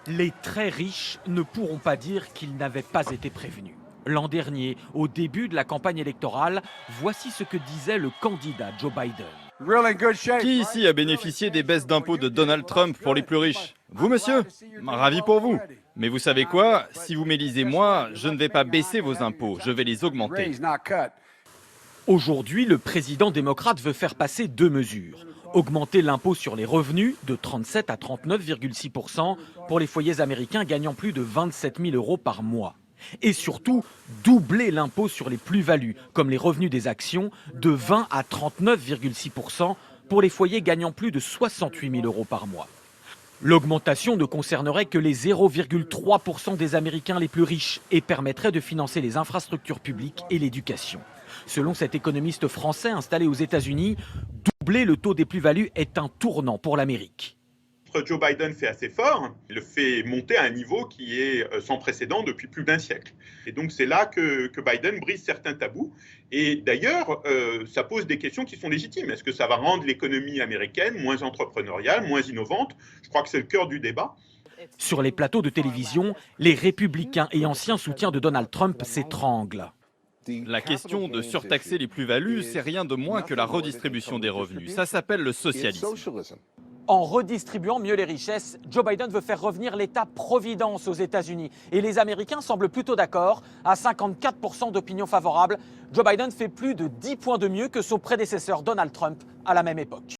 Les très riches ne pourront pas dire qu'ils n'avaient pas été prévenus. L'an dernier, au début de la campagne électorale, voici ce que disait le candidat Joe Biden. Qui ici a bénéficié des baisses d'impôts de Donald Trump pour les plus riches? Vous, monsieur? Ravi pour vous. Mais vous savez quoi? Si vous m'élisez moi, je ne vais pas baisser vos impôts, je vais les augmenter. Aujourd'hui, le président démocrate veut faire passer deux mesures. Augmenter l'impôt sur les revenus de 37 à 39,6% pour les foyers américains gagnant plus de 27 000 euros par mois. Et surtout, doubler l'impôt sur les plus-values, comme les revenus des actions, de 20 à 39,6% pour les foyers gagnant plus de 68 000 euros par mois. L'augmentation ne concernerait que les 0,3% des Américains les plus riches et permettrait de financer les infrastructures publiques et l'éducation. Selon cet économiste français installé aux États-Unis, doubler le taux des plus-values est un tournant pour l'Amérique. Joe Biden fait assez fort, il le fait monter à un niveau qui est sans précédent depuis plus d'un siècle. Et donc c'est là que Biden brise certains tabous. Et d'ailleurs, ça pose des questions qui sont légitimes. Est-ce que ça va rendre l'économie américaine moins entrepreneuriale, moins innovante? Je crois que c'est le cœur du débat. Sur les plateaux de télévision, les républicains et anciens soutiens de Donald Trump s'étranglent. La question de surtaxer les plus-values, c'est rien de moins que la redistribution des revenus. Ça s'appelle le socialisme. En redistribuant mieux les richesses, Joe Biden veut faire revenir l'État-providence aux États-Unis. Et les Américains semblent plutôt d'accord. À 54% d'opinion favorable, Joe Biden fait plus de 10 points de mieux que son prédécesseur Donald Trump à la même époque.